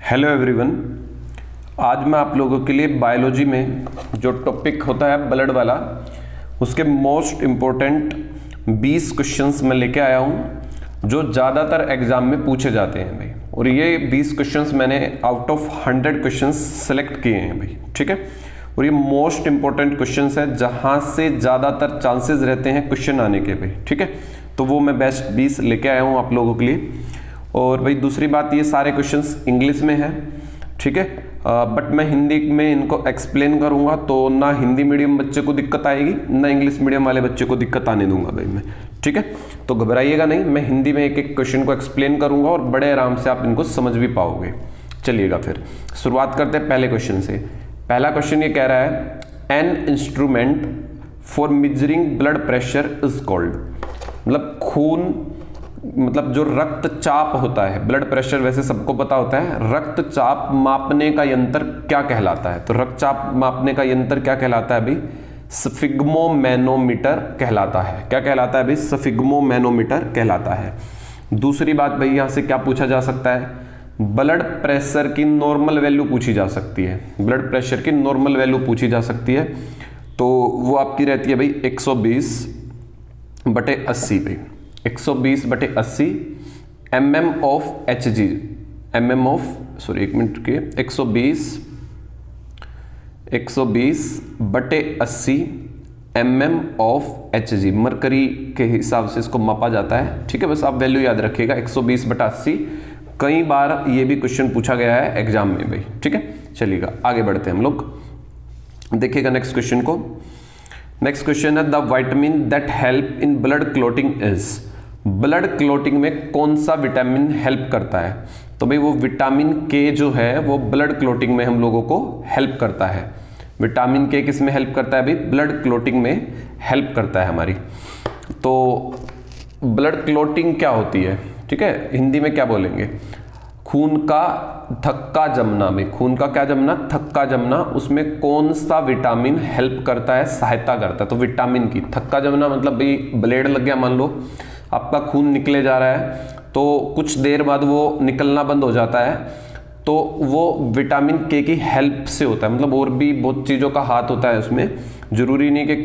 Hello everyone, आज मैं आप लोगों के लिए बायोलॉजी में जो टॉपिक होता है ब्लड वाला, उसके मोस्ट इम्पोर्टेंट 20 क्वेश्चंस मैं लेके आया हूँ जो ज़्यादातर एग्जाम में पूछे जाते हैं भाई। और ये 20 क्वेश्चंस मैंने आउट ऑफ 100 क्वेश्चंस सेलेक्ट किए हैं भाई, ठीक है। और ये मोस्ट इम्पोर्टेंट क्वेश्चंस है जहाँ से ज़्यादातर चांसेस रहते हैं क्वेश्चन आने के भाई, ठीक है। तो वो मैं बेस्ट 20 लेके आया हूँ आप लोगों के लिए। और भाई दूसरी बात, ये सारे क्वेश्चंस इंग्लिश में हैं, ठीक है। बट मैं हिंदी में इनको एक्सप्लेन करूंगा, तो ना हिंदी मीडियम बच्चे को दिक्कत आएगी ना इंग्लिश मीडियम वाले बच्चे को दिक्कत आने दूंगा भाई मैं, ठीक है। तो घबराइएगा नहीं, मैं हिंदी में एक एक क्वेश्चन को एक्सप्लेन करूंगा और बड़े आराम से आप इनको समझ भी पाओगे। चलिएगा फिर शुरुआत करते हैं पहले क्वेश्चन से। पहला क्वेश्चन ये कह रहा है, an instrument for measuring blood pressure is called. मतलब खून, मतलब जो रक्तचाप होता है, ब्लड प्रेशर वैसे सबको पता होता है, रक्तचाप मापने का यंत्र क्या कहलाता है? तो रक्तचाप मापने का यंत्र क्या कहलाता है भाई? स्फिग्मोमैनोमीटर कहलाता है। क्या कहलाता है भाई? स्फिग्मोमैनोमीटर कहलाता है। दूसरी बात भाई, यहां से क्या पूछा जा सकता है? ब्लड प्रेशर की नॉर्मल वैल्यू पूछी जा सकती है। ब्लड प्रेशर की नॉर्मल वैल्यू पूछी जा सकती है, तो वो आपकी रहती है भाई 120/80 भाई, 120/80 mm of Hg, mm of, sorry एक मिनट के, 120/80 mm ऑफ Hg मरकरी के हिसाब से इसको मापा जाता है, ठीक है। बस आप वैल्यू याद रखिएगा 120/80। कई बार ये भी क्वेश्चन पूछा गया है एग्जाम में भाई, ठीक है। चलिएगा आगे बढ़ते हैं हम लोग, देखिएगा नेक्स्ट क्वेश्चन को। नेक्स्ट क्वेश्चन है, the vitamin that help in blood clotting is. Blood clotting में कौन सा विटामिन हेल्प करता है? तो भाई वो विटामिन के जो है वो ब्लड क्लॉटिंग में हम लोगों को हेल्प करता है। विटामिन के किस में हेल्प करता है भाई? ब्लड क्लॉटिंग में हेल्प करता है हमारी। तो ब्लड क्लॉटिंग क्या होती है, ठीक है, हिंदी में क्या बोलेंगे? खून का थक्का जमना में, खून का क्या जमना? थक्का जमना। उसमें कौन सा विटामिन हेल्प करता है, सहायता करता है? तो विटामिन की। थक्का जमना मतलब भाई ब्लेड लग गया, मान लो आपका खून निकले जा रहा है, तो कुछ देर बाद वो निकलना बंद हो जाता है, तो वो विटामिन के की हेल्प से होता है। मतलब और भी बहुत चीज़ों का हाथ होता है उसमें, जरूरी नहीं कि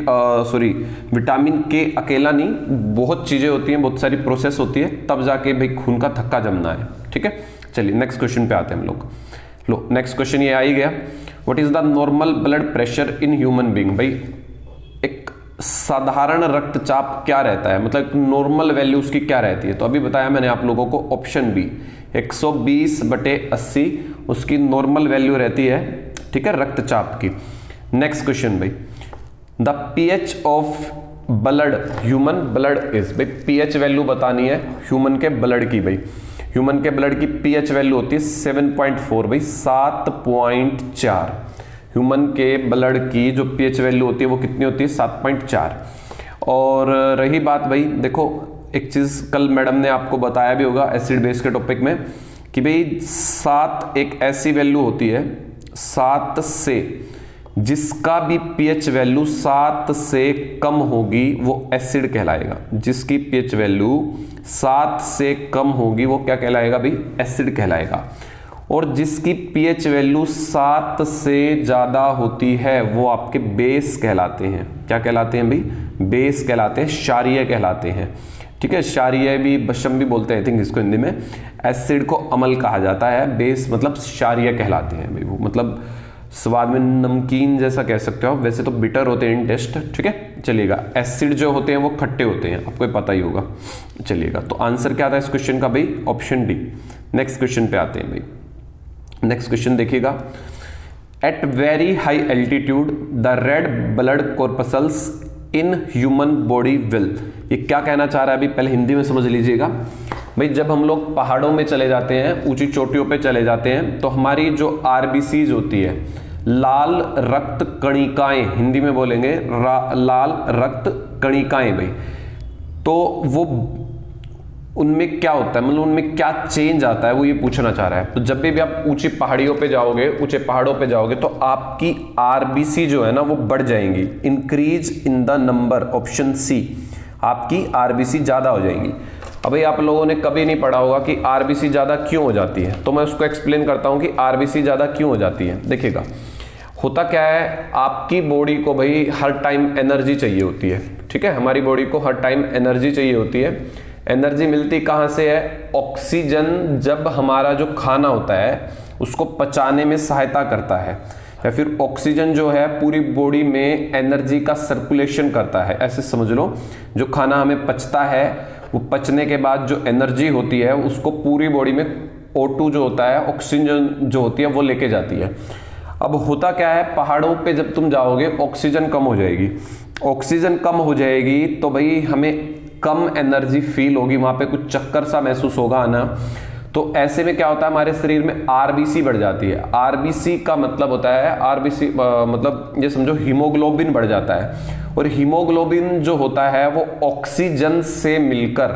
विटामिन के अकेला नहीं, बहुत चीज़ें होती हैं, बहुत सारी प्रोसेस होती है, तब जाके भाई खून का थक्का जमना है, ठीक है। चलिए नेक्स्ट क्वेश्चन पे आते हैं हम लोग। लो नेक्स्ट क्वेश्चन ये आ ही गया, what is the normal blood pressure in human being. भाई एक साधारण रक्तचाप क्या रहता है, मतलब नॉर्मल वैल्यू उसकी क्या रहती है? तो अभी बताया मैंने आप लोगों को, ऑप्शन बी 120/80 उसकी नॉर्मल वैल्यू रहती है, ठीक है, रक्तचाप की। नेक्स्ट क्वेश्चन भाई, the pH of blood human blood is. भाई पीएच वैल्यू बतानी है ह्यूमन के ब्लड की। भाई ह्यूमन के ब्लड की पीएच वैल्यू होती है 7.4 भाई, 7.4। ह्यूमन के ब्लड की जो पीएच वैल्यू होती है वो कितनी होती है? 7.4। और रही बात भाई, देखो एक चीज कल मैडम ने आपको बताया भी होगा एसिड बेस के टॉपिक में, कि भाई 7 एक ऐसी वैल्यू होती है 7 से, जिसका भी पीएच वैल्यू 7 से कम होगी वो एसिड कहलाएगा। जिसकी पीएच वैल्यू 7 से कम होगी वो क्या कहलाएगा भाई? एसिड कहलाएगा। और जिसकी पीएच वैल्यू 7 से ज्यादा होती है वो आपके बेस कहलाते हैं। क्या कहलाते हैं भाई? बेस कहलाते हैं, क्षारीय कहलाते हैं, ठीक है। क्षारीय भी, बशम भी बोलते हैं आई थिंक इसको हिंदी में। एसिड को अम्ल कहा जाता है, बेस मतलब क्षारीय कहलाते हैं भाई। वो मतलब स्वाद में नमकीन जैसा कह सकते हो आप, वैसे तो बिटर होते हैं इन टेस्ट, ठीक है। चलिएगा एसिड जो होते हैं वो खट्टे होते हैं, आपको पता ही होगा। चलिएगा तो आंसर क्या था इस क्वेश्चन का भाई? Option D. नेक्स्ट क्वेश्चन पे आते हैं भाई। नेक्स्ट क्वेश्चन देखिएगा, at very high altitude the red blood corpuscles in human body will. ये क्या कहना चाह रहा है अभी? पहले हिंदी में समझ लीजिएगा भाई। जब हम लोग पहाड़ों में चले जाते हैं, ऊंची चोटियों पे चले जाते हैं, तो हमारी जो आरबीसीज होती है, लाल रक्त कणिकाएं, हिंदी में बोलेंगे लाल रक्त कणिकाएं भाई, तो वो उनमें क्या होता है, मतलब उनमें क्या चेंज आता है, वो ये पूछना चाह रहा है। तो जब भी आप ऊंची पहाड़ियों पे जाओगे, ऊंचे पहाड़ों पे जाओगे, तो आपकी आरबीसी जो है ना वो बढ़ जाएंगी, increase in the number, option C, आपकी आरबीसी ज्यादा हो जाएंगी। अब भाई आप लोगों ने कभी नहीं पढ़ा होगा कि आरबीसी ज़्यादा क्यों हो जाती है, तो मैं उसको एक्सप्लेन करता हूँ कि आरबीसी ज़्यादा क्यों हो जाती है। देखिएगा होता क्या है, आपकी बॉडी को भाई हर टाइम एनर्जी चाहिए होती है, ठीक है, हमारी बॉडी को हर टाइम एनर्जी चाहिए होती है। एनर्जी मिलती कहाँ से है? ऑक्सीजन जब हमारा जो खाना होता है उसको पचाने में सहायता करता है, या फिर ऑक्सीजन जो है पूरी बॉडी में एनर्जी का सर्कुलेशन करता है। ऐसे समझ लो, जो खाना हमें पचता है वो पचने के बाद जो एनर्जी होती है उसको पूरी बॉडी में O2 जो होता है, ऑक्सीजन जो होती है वो लेके जाती है। अब होता क्या है, पहाड़ों पे जब तुम जाओगे ऑक्सीजन कम हो जाएगी, ऑक्सीजन कम हो जाएगी तो भाई हमें कम एनर्जी फील होगी, वहां पे कुछ चक्कर सा महसूस होगा आना। तो ऐसे में क्या होता है, हमारे शरीर में आरबीसी बढ़ जाती है। आरबीसी का मतलब होता है, आरबीसी मतलब ये समझो हीमोग्लोबिन बढ़ जाता है, और हीमोग्लोबिन जो होता है वो ऑक्सीजन से मिलकर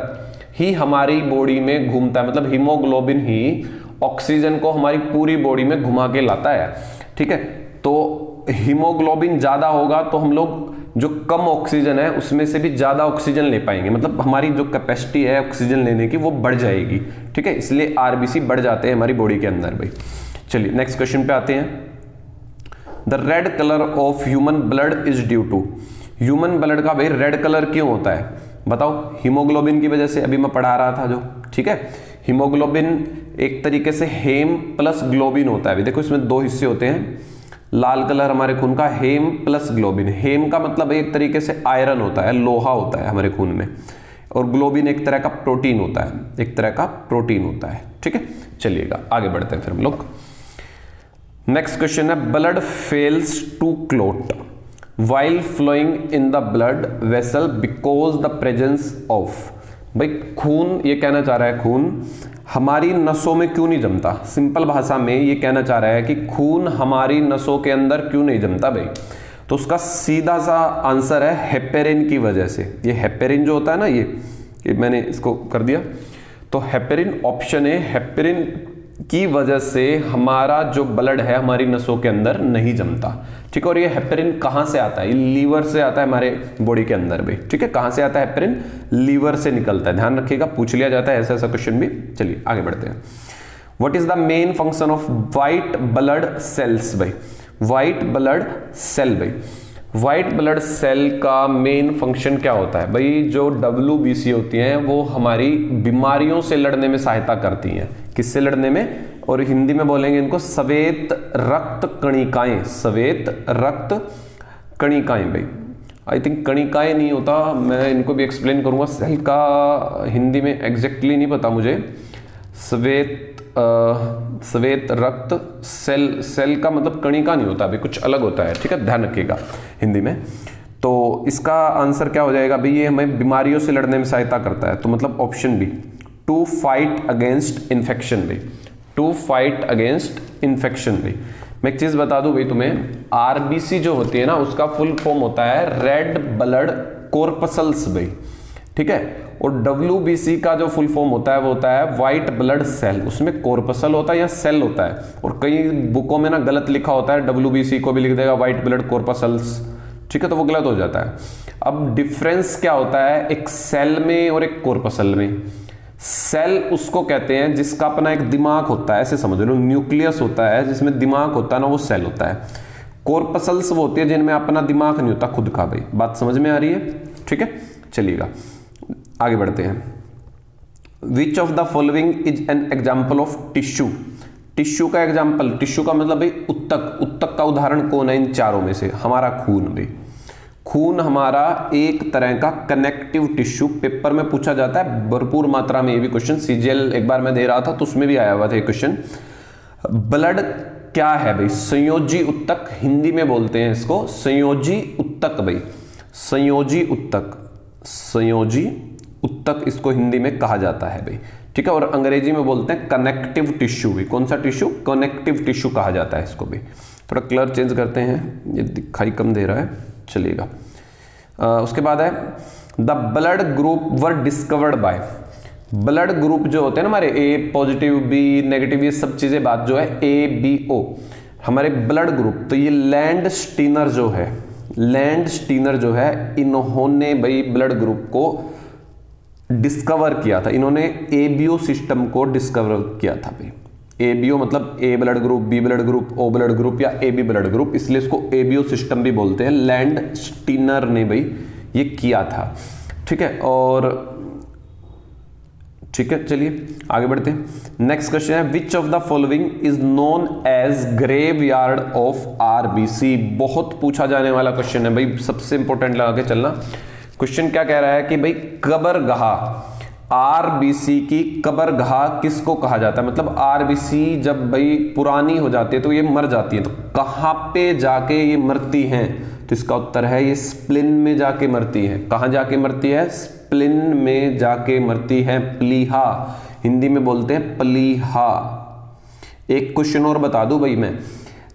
ही हमारी बॉडी में घूमता है। मतलब हीमोग्लोबिन ही ऑक्सीजन को हमारी पूरी बॉडी में घुमा के लाता है, ठीक है। तो हीमोग्लोबिन ज्यादा होगा तो हम लोग जो कम ऑक्सीजन है उसमें से भी ज्यादा ऑक्सीजन ले पाएंगे, मतलब हमारी जो कैपेसिटी है ऑक्सीजन लेने की वो बढ़ जाएगी, ठीक है। इसलिए आरबीसी बढ़ जाते हैं हमारी बॉडी के अंदर भाई। चलिए नेक्स्ट क्वेश्चन पे आते हैं। The red colour of human blood is due to, human blood का भाई रेड कलर क्यों होता है बताओ? हीमोग्लोबिन की वजह से, अभी मैं पढ़ा रहा था जो, ठीक है। हीमोग्लोबिन एक तरीके से हेम प्लस ग्लोबिन होता है। अभी देखो इसमें दो हिस्से होते हैं, लाल कलर हमारे खून का हेम प्लस ग्लोबिन। हेम का मतलब एक तरीके से आयरन होता है, लोहा होता है हमारे खून में, और ग्लोबिन एक तरह का प्रोटीन होता है, एक तरह का प्रोटीन होता है, ठीक है। चलिएगा आगे बढ़ते हैं फिर हम लोग। नेक्स्ट क्वेश्चन है, blood fails to clot while flowing in the blood vessel because the presence of. भाई खून, ये कहना चाह रहा है खून हमारी नसों में क्यों नहीं जमता। सिंपल भाषा में ये कहना चाह रहा है कि खून हमारी नसों के अंदर क्यों नहीं जमता भाई। तो उसका सीधा सा आंसर है हेपेरिन की वजह से। ये हेपेरिन जो होता है ना, ये मैंने इसको कर दिया, तो हेपेरिन ऑप्शन है, हेपेरिन की वजह से हमारा जो ब्लड है हमारी नसों के अंदर नहीं जमता, ठीक है। और ये हेपेरिन कहां से आता है? ये लीवर से आता है हमारे बॉडी के अंदर भी, ठीक है। कहां से आता है हेपेरिन? लीवर से निकलता है, ध्यान रखिएगा, पूछ लिया जाता है ऐसा ऐसा क्वेश्चन भी। चलिए आगे बढ़ते हैं। What is the main function of white blood cells भाई? व्हाइट ब्लड सेल भाई, व्हाइट ब्लड सेल का मेन फंक्शन क्या होता है भाई? जो WBC होती हैं वो हमारी बीमारियों से लड़ने में सहायता करती हैं। किससे लड़ने में? और हिंदी में बोलेंगे इनको श्वेत रक्त कणिकाएं, श्वेत रक्त कणिकाएं भाई। आई थिंक कणिकाएं नहीं होता, मैं इनको भी एक्सप्लेन करूंगा। सेल का हिंदी में एग्जैक्टली नहीं पता मुझे। श्वेत रक्त सेल, सेल का मतलब कणिका नहीं होता, अभी कुछ अलग होता है, ठीक है, ध्यान रखिएगा हिंदी में। तो इसका आंसर क्या हो जाएगा भाई? ये हमें बीमारियों से लड़ने में सहायता करता है, तो मतलब option B, to fight against infection भाई, टू फाइट अगेंस्ट इन्फेक्शन भाई। मैं एक चीज बता दूं भाई तुम्हें, आरबीसी जो होती है ना उसका फुल फॉर्म होता है रेड ब्लड कॉर्पसल्स भाई, ठीक है। और WBC का जो फुल फॉर्म होता है वो होता है व्हाइट ब्लड सेल, उसमें कॉर्पसल होता है या सेल होता है। और कई बुकों में ना गलत लिखा होता है, WBC को भी लिख देगा व्हाइट ब्लड कॉर्पसल्स, ठीक है, तो वो गलत हो जाता है। अब डिफरेंस क्या होता है एक सेल में और एक कॉर्पसल में? सेल उसको कहते हैं जिसका अपना एक दिमाग होता है, ऐसे समझ लो, न्यूक्लियस होता है जिसमें दिमाग होता है ना, वो सेल होता है। कॉर्पसल्स वो होती है जिनमें अपना दिमाग नहीं होता खुद का भाई। बात समझ में आ रही है, ठीक है। चलिएगा आगे बढ़ते हैं। विच of the following is an example of tissue? Tissue का एग्जाम्पल, टिश्यू का मतलब भाई उत्तक, उत्तक का उदाहरण कौन है इन चारों में से? हमारा खून भाई। खून हमारा एक तरह का कनेक्टिव टिश्यू, पेपर में पूछा जाता है भरपूर मात्रा में। ये भी क्वेश्चन CGL एक बार मैं दे रहा था तो उसमें भी आया हुआ था ये क्वेश्चन। ब्लड क्या है भाई? संयोजी उत्तक, हिंदी में बोलते हैं इसको संयोजी उत्तक भाई, संयोजी उत्तक, संयोजी उत्तक इसको हिंदी में कहा जाता है भाई, ठीक है। और अंग्रेजी में बोलते हैं कनेक्टिव टिश्यू भी। कौन सा टिश्यू? कनेक्टिव टिश्यू कहा जाता है इसको भी। थोड़ा कलर चेंज करते हैं, ये दिखाई कम दे रहा है, चलिएगा। उसके बाद है the blood group were discovered by. Blood group जो होते हैं ना हमारे, A पॉजिटिव, B नेगेटिव, ये सब चीजें बात जो है ABO हमारे ब्लड ग्रुप। तो ये लैंड स्टीनर जो है, लैंड स्टीनर जो है, इन्होंने भाई ब्लड ग्रुप को डिस्कवर किया था, इन्होंने एबीओ सिस्टम को डिस्कवर किया था भाई। एबीओ मतलब A blood group, B blood group, O blood group या एबी ब्लड ग्रुप, इसलिए इसको एबीओ सिस्टम भी बोलते हैं। लैंडस्टीनर ने भाई ये किया था, ठीक है। और ठीक है, चलिए आगे बढ़ते हैं। नेक्स्ट क्वेश्चन है, which of the following is known as graveyard of RBC. बहुत पूछा जाने वाला क्वेश्चन है भाई, सबसे इंपॉर्टेंट लगा के चलना। क्वेश्चन क्या कह रहा है कि भाई कबरगाह, आरबीसी की कबरगाह किसको कहा जाता है। मतलब आरबीसी जब भाई पुरानी हो जाती है तो ये मर जाती है, तो कहां पे जाके ये मरती हैं, तो इसका उत्तर है ये स्प्लिन में जाके मरती है। कहां जाके मरती है, स्प्लिन में जाके मरती है। प्लीहा, हिंदी में बोलते हैं प्लीहा। एक क्वेश्चन और बता दूं भाई मैं,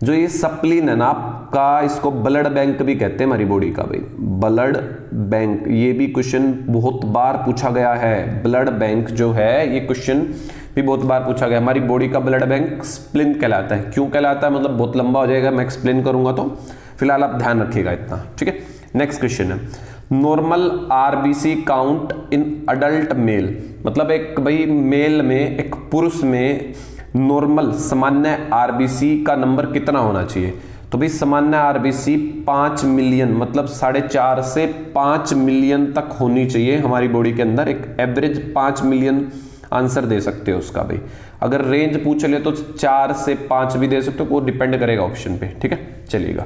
जो ये स्प्लिन है ना आपका, इसको ब्लड बैंक भी कहते हैं हमारी बॉडी का भाई, ब्लड बैंक। ये भी क्वेश्चन बहुत बार पूछा गया है। ब्लड बैंक जो है ये क्वेश्चन भी बहुत बार पूछा गया। हमारी बॉडी का ब्लड बैंक स्प्लिन कहलाता है। क्यों कहलाता है, मतलब बहुत लंबा हो जाएगा, मैं एक्सप्लेन करूंगा, तो फिलहाल आप ध्यान रखिएगा इतना, ठीक है। नेक्स्ट क्वेश्चन है, normal RBC count in adult mail. मतलब एक भाई मेल में, एक पुरुष में नॉर्मल सामान्य आरबीसी का नंबर कितना होना चाहिए। तो भाई सामान्य आरबीसी 5 मिलियन, मतलब 4.5 से 5 मिलियन तक होनी चाहिए हमारी बॉडी के अंदर। एक एवरेज 5 मिलियन आंसर दे सकते हो उसका भाई। अगर रेंज पूछ ले तो 4 से 5 भी दे सकते हो, वो डिपेंड करेगा ऑप्शन पे, ठीक है। चलिएगा,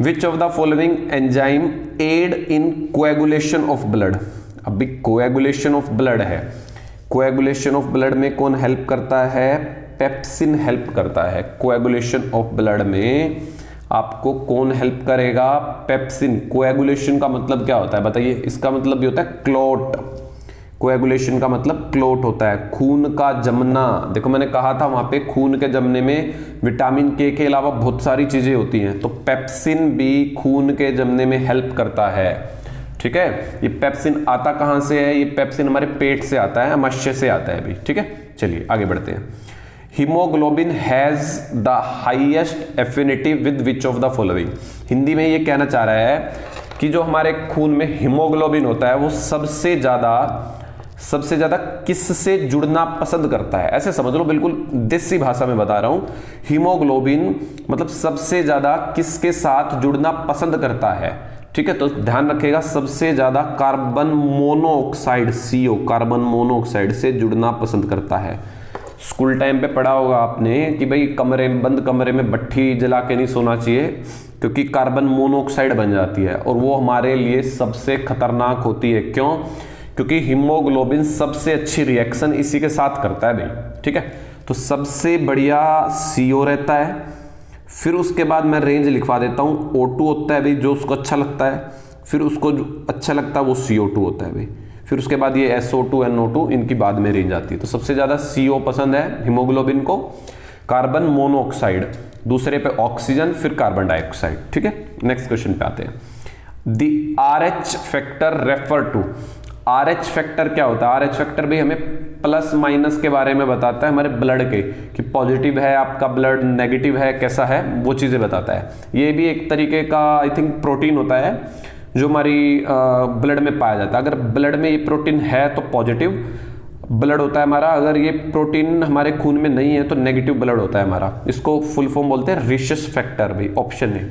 which of the following enzyme aid in coagulation of blood. अभी कोएगुलेशन ऑफ ब्लड है, कोएगुलेशन ऑफ ब्लड में कौन हेल्प करता है, पेप्सिन हेल्प करता है। कोएगुलेशन ऑफ ब्लड में आपको कौन हेल्प करेगा, पेप्सिन। कोएगुलेशन का मतलब क्या होता है बताइए, इसका मतलब भी होता है क्लॉट। कोएगुलेशन का मतलब क्लॉट होता है, खून का जमना। देखो मैंने कहा था वहां पे खून के जमने में विटामिन के अलावा बहुत सारी चीजें होती हैं, तो पेप्सिन भी खून के जमने में हेल्प करता है, ठीक है। ये पेप्सिन आता कहां से है, ये पेप्सिन हमारे पेट से आता है, मत्स्य से आता है भी, ठीक है। चलिए आगे बढ़ते हैं। Haemoglobin has the highest affinity with which of the following. Hindi में ये कहना चाह रहा है कि जो हमारे खून में हीमोग्लोबिन होता है वो सबसे ज्यादा किससे जुड़ना पसंद करता है। ऐसे समझ लो, बिल्कुल देसी भाषा में बता रहा हूं। हीमोग्लोबिन मतलब सबसे ज्यादा किसके साथ जुड़ना पसंद करता है, ठीक है। तो ध्यान रखिएगा, सबसे ज्यादा carbon monoxide, CO, carbon monoxide से जुड़ना पसंद करता है। स्कूल टाइम पे पढ़ा होगा आपने कि भाई बंद कमरे में भट्ठी जला के नहीं सोना चाहिए, क्योंकि कार्बन मोनोऑक्साइड बन जाती है और वो हमारे लिए सबसे खतरनाक होती है। क्यों, क्योंकि हीमोग्लोबिन सबसे अच्छी रिएक्शन इसी के साथ करता है भाई, ठीक है। तो सबसे बढ़िया CO रहता है, फिर उसके बाद मैं रेंज लिखवा देता हूं, O2 होता है भाई जो उसको अच्छा लगता है, फिर उसको जो अच्छा लगता है वो CO2 होता है भाई, फिर उसके बाद ये SO2 NO2, इनकी बाद में रेंज आती है। तो सबसे ज्यादा CO पसंद है हीमोग्लोबिन को, कार्बन मोनोऑक्साइड, दूसरे पे ऑक्सीजन, फिर कार्बन डाइऑक्साइड, ठीक है। नेक्स्ट क्वेश्चन पे आते हैं। The RH factor refer to. RH factor क्या होता है, RH फैक्टर भी हमें प्लस माइनस के बारे में बताता है, हमारे ब्लड के, कि पॉजिटिव है आपका ब्लड, नेगेटिव है कैसा है, वो चीजें बताता है। ये भी एक तरीके का आई थिंक प्रोटीन होता है जो हमारी ब्लड में पाया जाता है। अगर ब्लड में ये प्रोटीन है तो पॉजिटिव ब्लड होता है हमारा, अगर ये प्रोटीन हमारे खून में नहीं है तो नेगेटिव ब्लड होता है हमारा। इसको फुल फॉर्म बोलते हैं रिसस फैक्टर भाई, ऑप्शन है।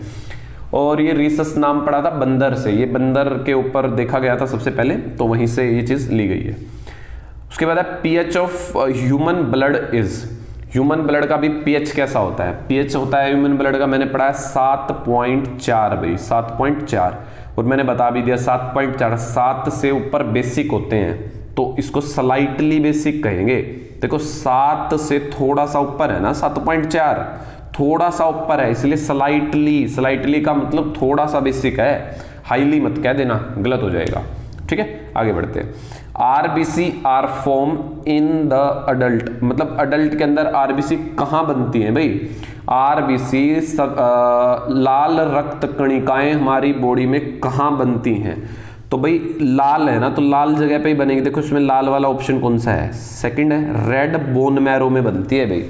और ये रिसस नाम पड़ा था बंदर से, ये बंदर के ऊपर देखा गया था सबसे पहले, तो वहीं से ये चीज ली गई है। उसके बाद है pH of human blood is. Human blood का भी पीएच कैसा होता है, पीएच होता है ह्यूमन ब्लड का, मैंने पढ़ा है 7.4 भाई, 7.4। और मैंने बता भी दिया 7.4, 7 से ऊपर बेसिक होते हैं तो इसको स्लाइटली बेसिक कहेंगे। देखो 7 से थोड़ा सा ऊपर है ना, 7.4 थोड़ा सा ऊपर है, इसलिए स्लाइटली, स्लाइटली का मतलब थोड़ा सा बेसिक है, हाईली मत कह देना, गलत हो जाएगा, ठीक है। आगे बढ़ते हैं। RBC are form in the adult, मतलब अडल्ट के अंदर आरबीसी कहां बनती है भाई, आरबीसी लाल रक्त कणिकाएं हमारी बॉडी में कहां बनती हैं। तो भाई लाल है ना, तो लाल जगह पे ही बनेगी। देखो इसमें लाल वाला ऑप्शन कौन सा है, सेकंड है, रेड बोन मैरो में बनती है भाई,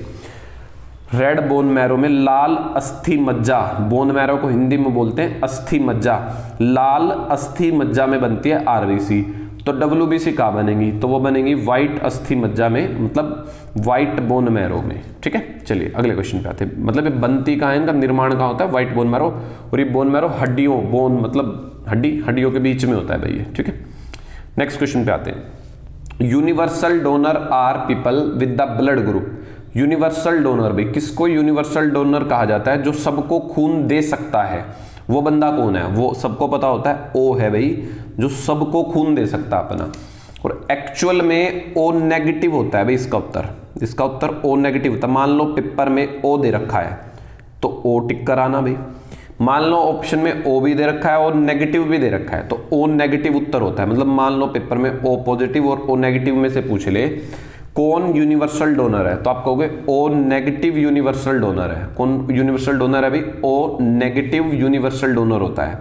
रेड बोन मैरो में, लाल अस्थि मज्जा, बोन मैरो को हिंदी में बोलते हैं अस्थि मज्जा, लाल अस्थि मज्जा में बनती है आरबीसी। तो WBC कहाँ बनेंगी, तो वो बनेंगी व्हाइट अस्थि मज्जा में, मतलब व्हाइट बोन मैरो में। ठीक है, चलिए अगले क्वेश्चन पे आते हैं। मतलब ये बनती कहाँ है, इनका निर्माण कहाँ होता है, व्हाइट बोन मैरो। और ये बोन मैरो हड्डियों, बोन मतलब हड्डियों के बीच में होता है भाई ये। ठीक है, नेक्स्ट क्वेश्चन पे आते हैं। Universal donor are people with the blood group. Universal donor भाई, किसको यूनिवर्सल डोनर कहा जाता है, जो सबको खून दे सकता है। वो बंदा कौन है, वो सबको पता होता है, ओ है भाई, जो सबको खून दे सकता है अपना। और एक्चुअल में ओ नेगेटिव होता है भाई इसका उत्तर ओ नेगेटिव होता है। मान लो पेपर में ओ दे रखा है तो ओ टिक कराना भाई। मान लो ऑप्शन में ओ भी दे रखा है और नेगेटिव भी दे रखा है तो ओ नेगेटिव उत्तर होता है। मतलब मान लो पेपर में ओ पॉजिटिव और ओ नेगेटिव में से पूछ ले कौन यूनिवर्सल डोनर है, तो आप कहोगे ओ नेगेटिव यूनिवर्सल डोनर है। कौन यूनिवर्सल डोनर है भाई, ओ नेगेटिव यूनिवर्सल डोनर होता है।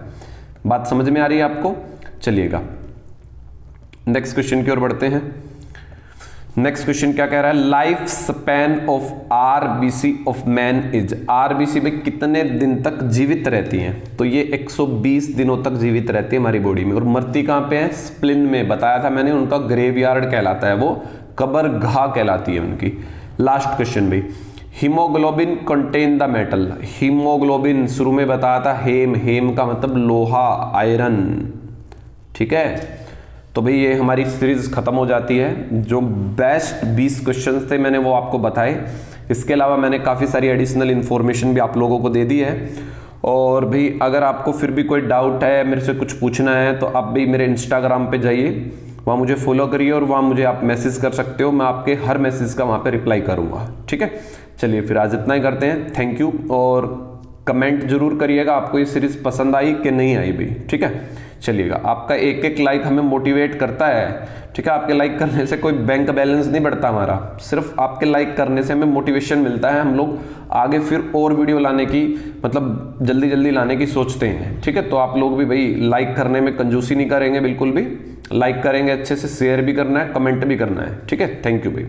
बात समझ में आ रही है आपको? चलिएगा नेक्स्ट क्वेश्चन की ओर बढ़ते हैं। नेक्स्ट क्वेश्चन क्या कह रहा है, life span of RBC of man is. RBC में कितने दिन तक जीवित रहती हैं, तो ये 120 दिनों तक जीवित रहती है हमारी बॉडी में। और मरती कहाँ पे है, स्प्लिन में। बताया था मैंने, उनका ग्रेवयार्ड कहलाता है, वो कब्रगाह कहलाती है उनकी। लास्ट क्वेश्चन भाई, haemoglobin contain the metal. Haemoglobin शुरू में बताया था हेम का मतलब लोहा, आयरन। ठीक है, तो भाई ये हमारी सीरीज खत्म हो जाती है। जो बेस्ट 20 क्वेश्चंस थे मैंने वो आपको बताए। इसके अलावा मैंने काफ़ी सारी एडिशनल इन्फॉर्मेशन भी आप लोगों को दे दी है। और भी अगर आपको फिर भी कोई डाउट है, मेरे से कुछ पूछना है, तो आप भी मेरे इंस्टाग्राम पे जाइए, वहाँ मुझे फॉलो करिए और वहाँ मुझे आप मैसेज कर सकते हो। मैं आपके हर मैसेज का वहाँ पे रिप्लाई करूँगा। ठीक है, चलिए फिर आज इतना ही करते हैं। थैंक यू, और कमेंट जरूर करिएगा आपको ये सीरीज पसंद आई कि नहीं आई भाई। ठीक है, चलिएगा, आपका एक एक लाइक हमें मोटिवेट करता है। ठीक है, आपके लाइक करने से कोई बैंक बैलेंस नहीं बढ़ता हमारा, सिर्फ आपके लाइक करने से हमें मोटिवेशन मिलता है। हम लोग आगे फिर और वीडियो लाने की, मतलब जल्दी जल्दी लाने की सोचते हैं। ठीक है, तो आप लोग भी भाई लाइक करने में कंजूसी नहीं करेंगे बिल्कुल भी, लाइक करेंगे अच्छे से, शेयर भी करना है, कमेंट भी करना है। ठीक है, थैंक यू भाई।